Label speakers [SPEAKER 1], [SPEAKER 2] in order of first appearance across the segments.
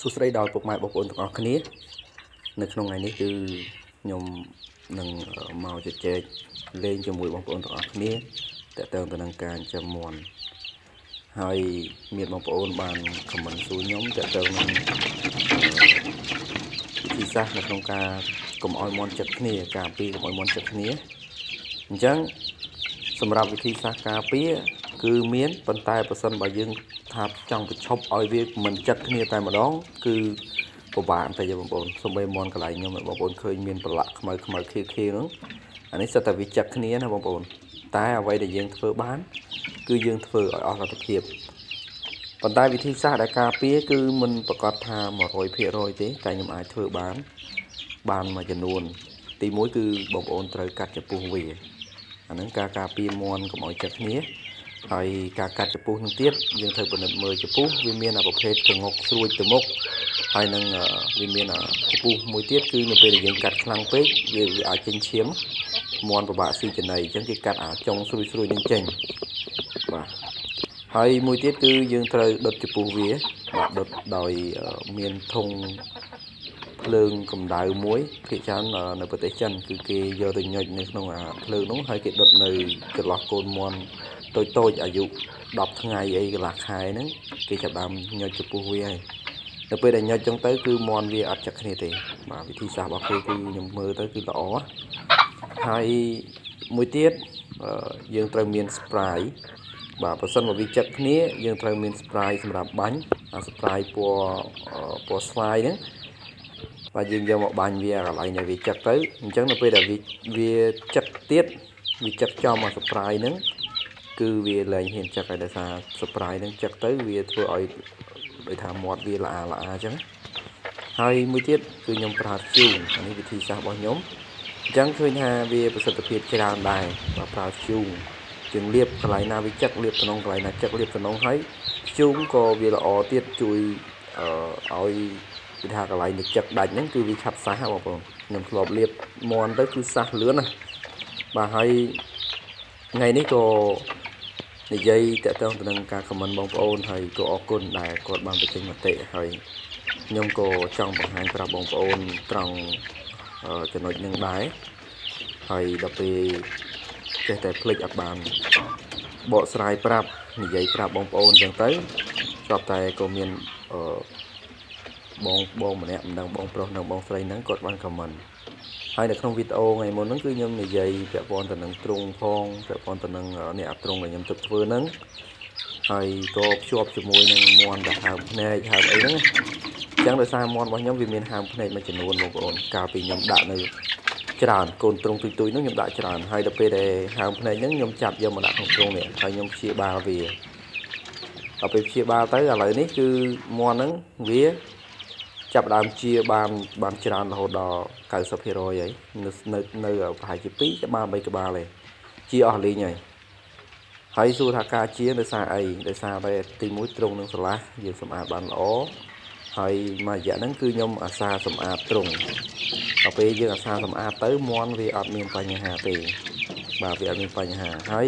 [SPEAKER 1] សួស្តីដល់ពុកម៉ែបងប្អូនទាំងអស់គ្នានៅក្នុងថ្ងៃនេះគឺខ្ញុំនឹងមកជជែកលេងជាមួយបងប្អូនទាំងអស់គ្នាតើតើទៅនឹងការចិញ្ចឹមមាន់ហើយមានបងប្អូនបានខមមិនសួរខ្ញុំតើតើនឹងវិធីសាស្ត្រនៅក្នុងការកុំឲ្យមាន់ចិត្តគ្នាការពារកុំឲ្យមាន់ចិត្តគ្នាអញ្ចឹងសម្រាប់វិធីសាស្ត្រការពារគឺមានប៉ុន្តែបើសិនបើយើងថាចង់បញ្ឈប់ឲ្យវាមិនចិត្តគ្នាតែម្ដងគឺពិបាកតែបងប្អូនសូម្បីមាន់កន្លែងខ្ញុំបងប្អូនឃើញមានប្រឡាក់ខ្មៅខៀវហ្នឹងអានេះសិតតែវាចិត្តគ្នាណាបងប្អូនតែអ្វីដែលយើងធ្វើបានគឺយើងធ្វើឲ្យអស់លទ្ធភាពប៉ុន្តែវិធីសាស្ត្រដែលការពារគឺមិនប្រកាសថា 100% ទេតែខ្ញុំអាចធ្វើបានមួយចំនួនទី1គឺបងប្អូនត្រូវកាត់ចំពោះវាអាហ្នឹងការពារមាន់កុំឲ្យចិត្តគ្នាហើយការកាត់ចំពោះនឹងទៀតយើងត្រូវពិនិត្យមើលចំពោះវាមានប្រភេទកងុកស្រួចទៅមុខហើយនឹងវាមានចំពោះមួយទៀតគឺនៅពេលដែលយើងកាត់ខ្លាំងពេកវាអាចចេញឈាមមាន់ពិបាកស៊ីចំណីអញ្ចឹងគេកាត់ចុងស្រួយនឹងចេញបាទហើយមួយទៀតគឺយើងត្រូវដុតចំពោះវាបាទដុតដោយមានធុងភ្លើងកម្ដៅមួយភាគច្រើននៅប្រទេសចិនគឺគេយកទៅញុចនៅក្នុងភ្លើងនោះហើយគេដុតនៅចន្លោះកូនមាន់តូចអាយុ10ថ្ងៃអីកន្លះខែហ្នឹងគេចាប់ដើមញុចចំពោះវាហើយនៅពេលដែលញុចចឹងទៅគឺមាន់វាអត់ចិត្តគ្នាទេបាទវិធីសាស្ត្ររបស់គេគឺខ្ញុំមើលទៅគឺល្អហើយមួយទៀតយើងត្រូវមាន spray បាទបើសិនមកវាចិត្តគ្នាយើងត្រូវមាន spray សម្រាប់បាញ់spray ពណ៌ស្វាយហ្នឹងបាទយើងយកមកបាញ់វាកន្លែងដែលវាចិត្តទៅអញ្ចឹងនៅពេលដែលវាចិត្តទៀតវាចិត្តចំមក spray ហ្នឹងគឺវាលែងហ៊ានចឹកហើយដោយសារ spray ហ្នឹងចឹកទៅវាធ្វើឲ្យដូចថាមាត់វាល្អអញ្ចឹងហើយមួយទៀតគឺខ្ញុំប្រើធ្យូងអានេះវិធីសាស្ត្ររបស់ខ្ញុំអញ្ចឹងឃើញថាវាប្រសិទ្ធភាពច្រើនដែរបើប្រើធ្យូងជាងលាបកន្លែងណាវាចឹកលាបតំណងកន្លែងណាចឹកលាបតំណងហើយធ្យូងក៏វាល្អទៀតជួយឲ្យវាថាកន្លែងនេះចឹកដាច់ហ្នឹងគឺវាឆាប់សះបងប្អូនខ្ញុំធ្លាប់លាបមាន់ទៅគឺសះលឿនណាបាទហើយថ្ងៃនេះក៏និយាយតើតើទៅនឹងការខមមិនបងប្អូនហើយក៏អរគុណដែលគាត់បានបញ្ចេញមតិហើយខ្ញុំក៏ចង់បង្ហាញប្រាប់បងប្អូនត្រង់ចំណុចនឹងដែរហើយដល់ពេលចេះតែភ្លេចអត់បានបកស្រាយប្រាប់និយាយប្រាប់បងប្អូនអញ្ចឹងទៅស្រាប់តែក៏មានបងម្នាក់មិនដឹងបងប្រុសនិងបងស្រីហ្នឹងគាត់បានខមមិនហើយនៅក្នុងវីដេអូថ្ងៃមុនហ្នឹងគឺខ្ញុំនិយាយពាក់ព័ន្ធទៅនឹងទ្រុងផងពាក់ព័ន្ធទៅនឹងអ្នកអាទ្រុងដែលខ្ញុំទឹកធ្វើហ្នឹងហើយក៏ភ្ជាប់ជាមួយនឹងមាន់ដែលហើមភ្នែកហើមអីហ្នឹងអញ្ចឹងដោយសារមាន់របស់ខ្ញុំវាមានហើមភ្នែកមួយចំនួនបងប្អូនកាលពីខ្ញុំដាក់នៅច្រើនកូនទ្រុងទុយហ្នឹងខ្ញុំដាក់ច្រើនហើយដល់ពេលដែលហើមភ្នែកហ្នឹងខ្ញុំចាប់យកមកដាក់ក្នុងទ្រុងនេះហើយខ្ញុំព្យាបាលវាដល់ពេលព្យាបាលទៅឥឡូវនេះគឺមាន់ហ្នឹងវាចាប់ដើមជាបានច្រើនរហូតដល់ 90% ហើយនៅប្រហែលជា2ក្បាល3ក្បាលឯងជាអស់លីងហើយសួរថាការជាដោយសារអីដោយសារតែទី1ទ្រុងនឹងស្រឡះយើងសម្អាតបានល្អហើយមួយរយៈហ្នឹងគឺខ្ញុំអាសាសម្អាតទ្រុងដល់ពេលយើងអាសាសម្អាតទៅមាន់វាអត់មានបញ្ហាទេបាទវាអត់មានបញ្ហាហើយ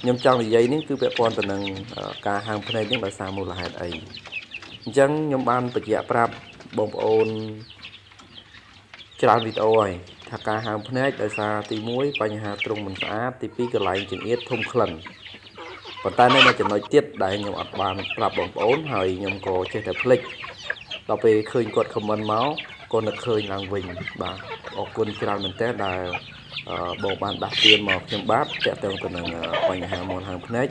[SPEAKER 1] ខ្ញុំចង់និយាយនេះគឺពាក់ព័ន្ធទៅនឹងការហើមភ្នែកនេះដោយសារមូលហេតុអីអញ្ចឹងខ្ញុំបានបញ្ជាក់ប្រាប់បងប្អូនច្រើនវីដេអូហើយថាការហើមភ្នែកដោយសារទី1បញ្ហាទ្រុងមិនស្អាតទី2កន្លែងចង្អៀតធំក្លិនប៉ុន្តែនៅចំណុចទៀតដែលខ្ញុំអត់បានប្រាប់បងប្អូនហើយខ្ញុំក៏ចេះតែភ្លេចដល់ពេលឃើញគាត់ខមមិនមកក៏នឹកឃើញឡើងវិញបាទអរគុណច្រើនមែនតើដែលបងបានដាស់តឿនមកខ្ញុំបាទតាក់ទងទៅនឹងបញ្ហាមាន់ហើមភ្នែក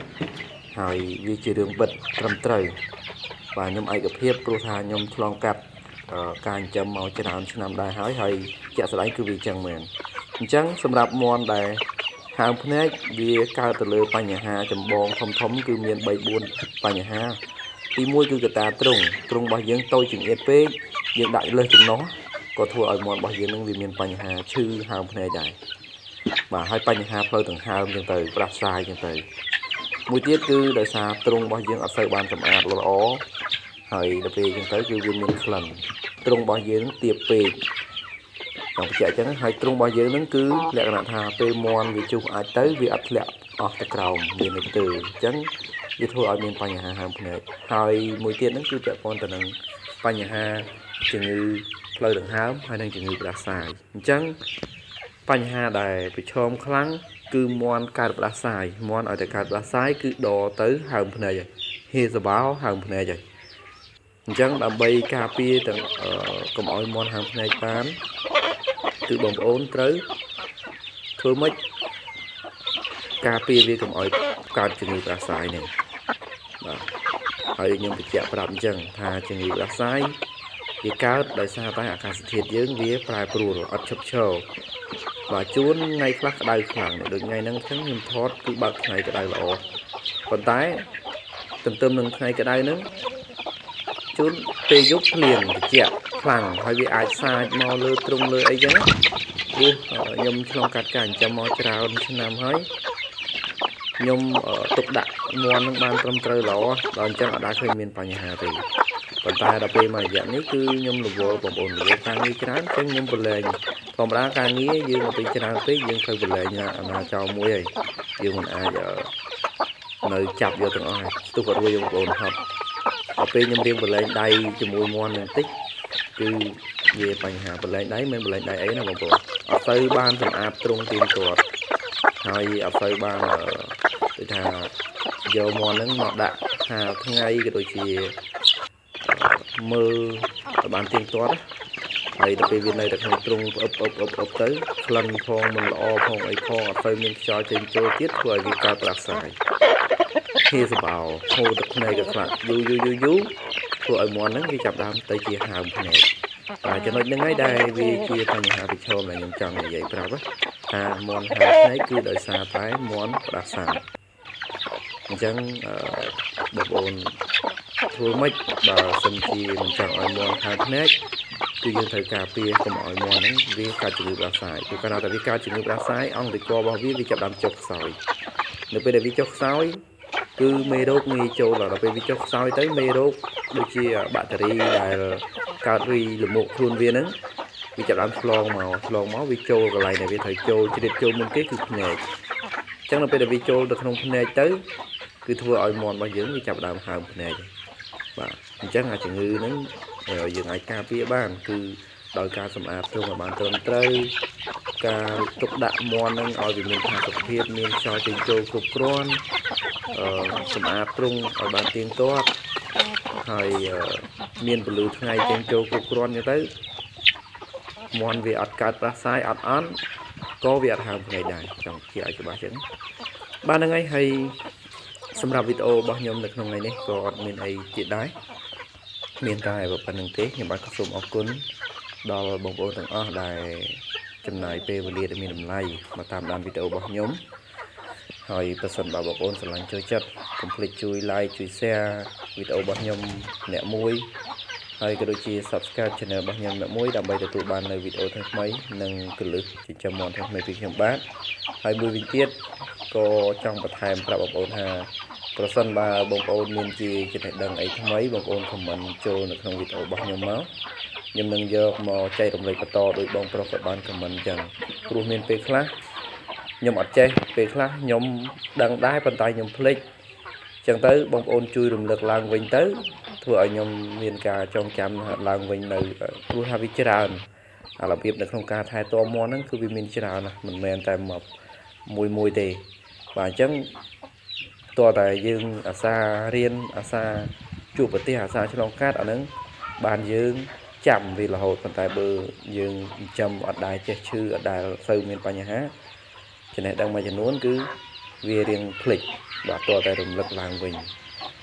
[SPEAKER 1] ហើយវាជារឿងពិតត្រឹមត្រូវបាទខ្ញុំឯកភាពព្រោះថាខ្ញុំឆ្លងកាត់ការចិញ្ចឹមមកច្រើនឆ្នាំដែរហើយជាក់ស្ដែងគឺវាចឹងមែនអញ្ចឹងសម្រាប់មាន់ដែលហើមភ្នែកវាកើតទៅលើបញ្ហាចម្បងធំគឺមាន 3-4 បញ្ហាទី1គឺកត្តាទ្រុងរបស់យើងតូចចង្អៀតពេកយើងដាក់លើសចំណុះក៏ធ្វើឲ្យមាន់របស់យើងនឹងវាមានបញ្ហាឈឺហើមភ្នែកដែរបាទហើយបញ្ហាផ្លូវដង្ហើមចឹងទៅផ្ដាសាយចឹងទៅមួយទៀតគឺដោយសារទ្រុងរបស់យើងអត់សូវបានសម្អាតល្អហើយដល់ពេលចឹងទៅគឺវាមានក្លិនទ្រុងរបស់យើងទាបពេកចង់បញ្ជាក់ចឹងហើយទ្រុងរបស់យើងនឹងគឺលក្ខណៈថាពេលមាន់វាជុះអាចទៅវាអត់ធ្លាក់អស់ទៅក្រោមវានៅទើអញ្ចឹងវាធ្វើឲ្យមានបញ្ហាហើមភ្នែកហើយមួយទៀតហ្នឹងគឺពាក់ព័ន្ធទៅនឹង បញ្ហាជំងឺផ្លូវដង្ហើមហើយនិងជំងឺផ្ដាសាយអញ្ចឹងបញ្ហាដែលប្រឈមខ្លាំងគឺមាន់កើតផ្ដាសាយមាន់ឲ្យតែកើតផ្ដាសាយគឺដទៅហើមភ្នែកហើយហេសបោហើមភ្នែកហើយអញ្ចឹងដើម្បីការពារទាំងកុំឲ្យមាន់ហើមភ្នែកបានគឺបងប្អូនត្រូវធ្វើម៉េចការពារវាកុំឲ្យកើតជំងឺផ្ដាសាយនេះបាទហើយខ្ញុំបញ្ជាក់ប្រាប់អញ្ចឹងថាជំងឺផ្ដាសាយវាកើតដោយសារតែអាកាសធាតុយើងវាប្រែប្រួលអត់ឈប់ឈរបាទជួនថ្ងៃខ្លះក្តៅខ្លាំងដូចថ្ងៃហ្នឹងខ្ញុំថតគឺបើកថ្ងៃក្តៅល្អប៉ុន្តែទន្ទឹមនឹងថ្ងៃក្តៅហ្នឹងជួនពេលយប់ភ្លៀងត្រជាក់ខ្លាំងហើយវាអាចសាចមកលើទ្រុងលើអីចឹងព្រោះខ្ញុំឆ្លងកាត់ការចិញ្ចឹមមកច្រើនឆ្នាំហើយខ្ញុំទុកដាក់មាន់នឹងបានត្រឹមត្រូវល្អដល់អញ្ចឹងអត់ដែលឃើញមានបញ្ហាទេប៉ុន្តែដល់ពេលមករយៈនេះគឺខ្ញុំរវល់បងប្អូនរវល់ការងារច្រើនអញ្ចឹងខ្ញុំប្រឡែងធម្មតាការងារយើងទៅច្រើនពេកយើងត្រូវប្រឡែងអាណាចោលមួយហើយយើងមិនអាចនៅចាប់យកទាំងអស់ហើយស្ទុះក៏រួយបងប្អូនហត់ដល់ពេលខ្ញុំរៀងប្រឡែងដៃជាមួយមាន់នឹងតិចគឺវាបញ្ហាប្រឡែងដៃមិនប្រឡែងដៃអីណាបងប្អូនអត់ទៅបានសម្អាតទ្រង់ទៀងទាត់ហើយអត់ទៅបានគឺថាយកមាន់ហ្នឹងមកដាក់ហាលថ្ងៃក៏ដូចជាមើលឲ្យបានទៀងទាត់ហើយដល់ពេលវានៅតែក្នុងទ្រុងអឹបទៅក្លិនផងមិនល្អផងអីផងអត់ទៅមានខ្យល់ចេញចូលទៀតធ្វើឲ្យវាកើតផ្ដាសាយហេសបោហូរទឹកភ្នែកក៏ខ្លាក់យូរធ្វើឲ្យមាន់ហ្នឹងវាចាប់ដើមទៅជាហើមភ្នែកតែចំណុចហ្នឹងហើយដែលវាជាបញ្ហាប្រឈមដែលខ្ញុំចង់និយាយប្រាប់ថាមាន់ហើមភ្នែកគឺដោយសារតែមាន់ផ្ដាសាយអញ្ចឹងបងប្អូនធ្វើម៉េចបើសិនជាមិនចង់ឲ្យមាន់ហើមភ្នែកគឺយើងត្រូវការពារកុំឲ្យមាន់ហ្នឹងវាកើតជំងឺផ្ដាសាយព្រោះកាលណាតែវាកើតជំងឺផ្ដាសាយអង្គតិករបស់វាចាប់ដើមចុះខ្សោយនៅពេលដែលវាចុះខ្សោយគឺមេរោគងាយចូលដល់ពេលវាចុះខ្សោយទៅមេរោគដូចជាបាក់តេរីដែលកើតពីលំមុខខ្លួនវាហ្នឹងវាចាប់ដើមឆ្លងមកវាចូលកន្លែងដែលវាត្រូវចូលជ្រៀតចូលមុនគេគឺភ្នែកអញ្ចឹងនៅពេលដែលវាចូលទៅក្នុងភ្នែកទៅគឺធ្វើឲ្យមាន់របស់យើងវាចាប់ដើមហើមភ្នែកបាទអញ្ចឹងអាជំងឺហ្នឹងយើងអាចការពារបានគឺដោយការសម្អាតទ្រង់ឲ្យបានត្រឹមត្រូវការទុកដាក់មាន់ហ្នឹងឲ្យវាមានផាសុកភាពមានខ្យល់ចេញចូលគ្រប់គ្រាន់សម្អាតទ្រង់ឲ្យបានទៀងទាត់ហើយមានពន្លឺថ្ងៃចេញចូលគ្រប់គ្រាន់ទៅមាន់វាអត់កើតផ្ដាសាយអត់ក៏វាអត់ហើមភ្នែកដែរចង់ជាឲ្យច្បាស់ចឹងបានហ្នឹងហើយសម្រាប់វីដេអូរបស់ខ្ញុំនៅក្នុងថ្ងៃនេះក៏អត់មានអីទៀតដែរមានតែប៉ុណ្្នឹងទេខ្ញុំបាទក៏សូមអរគុណដល់បងប្អូនទាំងអស់ដែលចំណាយពេលវេលាដែលមានតម្លៃមកតាមដានវីដេអូរបស់ខ្ញុំហើយបើសិនបើបងប្អូនស្រឡាញ់ចូលចិត្តកុំភ្លេចជួយ like ជួយ share វីដេអូរបស់ខ្ញុំអ្នកមួយហើយក៏ដូចជា subscribe channel របស់ខ្ញុំអ្នកមួយដើម្បីទទួលបាននូវវីដេអូថ្មីៗនិងកលឹះចិញ្ចឹមមាន់ថ្មីៗពីខ្ញុំបាទហើយមួយវិញទៀតក៏ចង់បន្ថែមប្រាប់បងប្អូនថាប្រសិនបើបងប្អូនមានជាចំណេះដឹងអីថ្មីបងប្អូន comment ចូលនៅក្នុងវីដេអូរបស់ខ្ញុំមកខ្ញុំនឹងយកមកចែករំលែកបន្តដោយបងប្រុសក៏បាន comment អញ្ចឹងព្រោះមានពេលខ្លះខ្ញុំអត់ចេះពេលខ្លះខ្ញុំដឹងដែរប៉ុន្តែខ្ញុំភ្លេចអញ្ចឹងទៅបងប្អូនជួយរំលឹកឡើងវិញទៅធ្វើឲ្យខ្ញុំមានការចងចាំឡើងវិញនៅព្រោះថាវាច្រើនអារបៀបនៅក្នុងការថែទាំមាន់ហ្នឹងគឺវាមានច្រើនណាស់មិនមែនតែមកមួយទេបាទអញ្ចឹងតើតែយើងអាសារៀនអាសាជួបប្រទេសអាសាឆ្លងកាត់អាហ្នឹងបានយើងចាំវារហូតប៉ុន្តែបើយើងចិញ្ចឹមអត់ដែលចេះឈឺអត់ដែលសូវមានបញ្ហាចំណេះដឹងមួយចំនួនគឺវារៀងភ្លេចបាទតើតែរំលឹកឡើងវិញ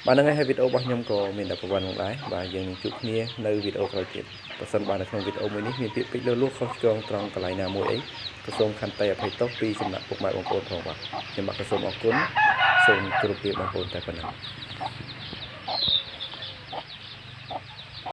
[SPEAKER 1] បាទហ្នឹងហើយវីដេអូរបស់ខ្ញុំក៏មានតែប្រវត្តិហ្នឹងដែរបាទយើងនឹងជួបគ្នានៅវីដេអូក្រោយទៀតបើសិនបាននៅក្នុងវីដេអូមួយនេះមានពាក្យពេចន៍លើសលួសខុសឆ្គងត្រង់កន្លែងណាមួយអីក៏សូមខន្តីអភ័យទោសពីសំណាក់ពុកម៉ែបងប្អូនផងបាទខ្ញុំបាទក៏សូមអរគុណសូមគោរពលាបងប្អូនតែប៉ុណ្ណឹង